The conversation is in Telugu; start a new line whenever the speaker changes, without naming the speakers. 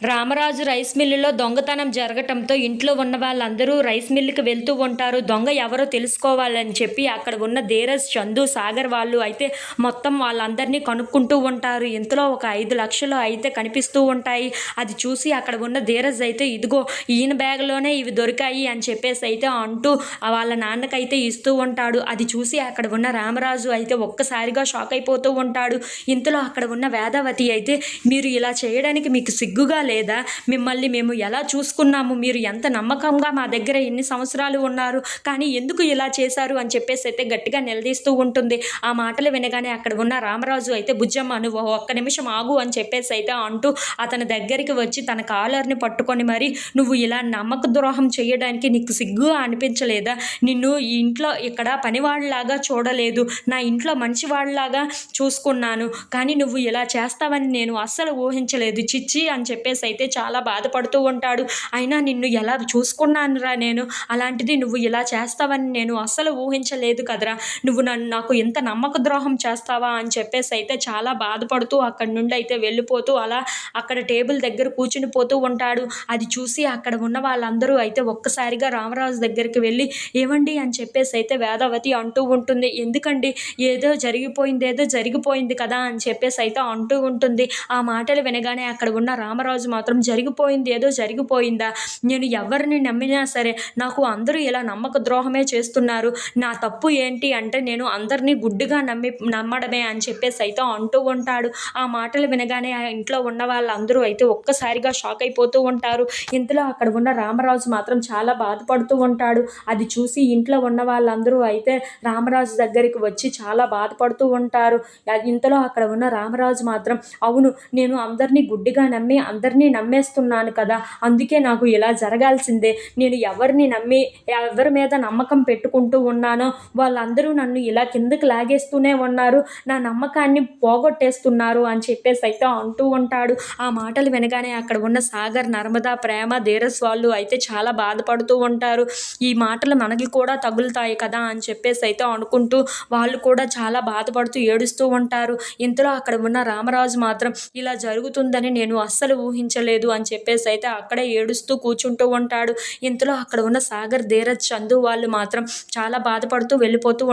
రామరాజు రైస్ మిల్లులో దొంగతనం జరగటంతో ఇంట్లో ఉన్న వాళ్ళందరూ రైస్ మిల్లుకి వెళ్తూ ఉంటారు. దొంగ ఎవరో తెలుసుకోవాలని చెప్పి అక్కడ ఉన్న ధీరజ్, చందు, సాగర్ వాళ్ళు అయితే మొత్తం వాళ్ళందరినీ కనుక్కుంటూ ఉంటారు. ఇంతలో ఒక 5,00,000 అయితే కనిపిస్తూ ఉంటాయి. అది చూసి అక్కడ ఉన్న ధీరజ్ అయితే ఇదిగో ఈయన బ్యాగ్లోనే ఇవి దొరికాయి అని చెప్పేసి అయితే అంటూ వాళ్ళ నాన్నకైతే ఇస్తూ ఉంటాడు. అది చూసి అక్కడ ఉన్న రామరాజు అయితే ఒక్కసారిగా షాక్ అయిపోతూ ఉంటాడు. ఇంతలో అక్కడ ఉన్న వేదావతి అయితే మీరు ఇలా చేయడానికి మీకు సిగ్గుగా లేదా? మిమ్మల్ని మేము ఎలా చూసుకున్నాము, మీరు ఎంత నమ్మకంగా మా దగ్గర ఎన్ని సంవత్సరాలు ఉన్నారు, కానీ ఎందుకు ఇలా చేశారు అని చెప్పేసి అయితే గట్టిగా నిలదీస్తూ ఉంటుంది. ఆ మాటలు వినగానే అక్కడ ఉన్న రామరాజు అయితే బుజ్జమ్మ నువ్వు ఒక్క నిమిషం ఆగు అని చెప్పేసి అయితే అంటూ అతని దగ్గరికి వచ్చి తన కాలర్ని పట్టుకొని మరి నువ్వు ఇలా నమ్మక ద్రోహం చేయడానికి నీకు సిగ్గు అనిపించలేదా? నిన్ను ఈ ఇంట్లో ఇక్కడ పనివాళ్ళలాగా చూడలేదు, నా ఇంట్లో మంచివాళ్ళలాగా చూసుకున్నాను, కానీ నువ్వు ఇలా చేస్తావని నేను అస్సలు ఊహించలేదు, చిచ్చి అని చెప్పేసి అయితే చాలా బాధపడుతూ ఉంటాడు. అయినా నిన్ను ఎలా చూసుకున్నానురా నేను, అలాంటిది నువ్వు ఇలా చేస్తావని నేను అస్సలు ఊహించలేదు కదరా, నువ్వు నాకు ఇంత నమ్మక ద్రోహం చేస్తావా అని చెప్పేసి అయితే చాలా బాధపడుతూ అక్కడి నుండి అయితే వెళ్ళిపోతూ అలా అక్కడ టేబుల్ దగ్గర కూర్చుని పోతూ ఉంటాడు. అది చూసి అక్కడ ఉన్న వాళ్ళందరూ అయితే ఒక్కసారిగా రామరాజు దగ్గరికి వెళ్ళి ఏమండి అని చెప్పేసి అయితే వేదావతి అంటూ ఉంటుంది. ఎందుకండి, ఏదో జరిగిపోయింది కదా అని చెప్పేసి అయితే అంటూ ఉంటుంది. ఆ మాటలు వినగానే అక్కడ ఉన్న రామరాజు మాత్రం జరిగిపోయింది ఏదో జరిగిపోయిందా, నేను ఎవరిని నమ్మినా సరే నాకు అందరూ ఇలా నమ్మక ద్రోహమే చేస్తున్నారు, నా తప్పు ఏంటి అంటే నేను అందరినీ గుడ్డిగా నమ్మడమే అని చెప్పేసి అయితే అంటూ ఉంటాడు. ఆ మాటలు వినగానే ఆ ఇంట్లో ఉన్న వాళ్ళందరూ అయితే ఒక్కసారిగా షాక్ అయిపోతూ ఉంటారు. ఇంతలో అక్కడ ఉన్న రామరాజు మాత్రం చాలా బాధపడుతూ ఉంటాడు. అది చూసి ఇంట్లో ఉన్న వాళ్ళందరూ అయితే రామరాజు దగ్గరికి వచ్చి చాలా బాధపడుతూ ఉంటారు. ఇంతలో అక్కడ ఉన్న రామరాజు మాత్రం అవును, నేను అందరినీ గుడ్డిగా నమ్మి అందరినీ నమ్మేస్తున్నాను కదా, అందుకే నాకు ఇలా జరగాల్సిందే, నేను ఎవరిని నమ్మి ఎవరి మీద నమ్మకం పెట్టుకుంటూ ఉన్నానో వాళ్ళందరూ నన్ను ఇలా కిందకి లాగేస్తూనే ఉన్నారు, నా నమ్మకాన్ని పోగొట్టేస్తున్నారు అని చెప్పేసి అయితే అంటూ ఉంటాడు. ఆ మాటలు వినగానే అక్కడ ఉన్న సాగర్, నర్మదా, ప్రేమ, ధీరస్ వాళ్ళు అయితే చాలా బాధపడుతూ ఉంటారు. ఈ మాటలు మనకి కూడా తగులుతాయి కదా అని చెప్పేసి అయితే అనుకుంటూ వాళ్ళు కూడా చాలా బాధపడుతూ ఏడుస్తూ ఉంటారు. ఇంతలో అక్కడ ఉన్న రామరాజు మాత్రం ఇలా జరుగుతుందని నేను అస్సలు ఊహించలేదు అని చెప్పేసి అయితే అక్కడే ఏడుస్తూ కూర్చుంటూ ఉంటాడు. ఇంతలో అక్కడ ఉన్న సాగర్, ధీరజ్, చందు వాళ్ళు మాత్రం చాలా బాధపడుతూ వెళ్ళిపోతూ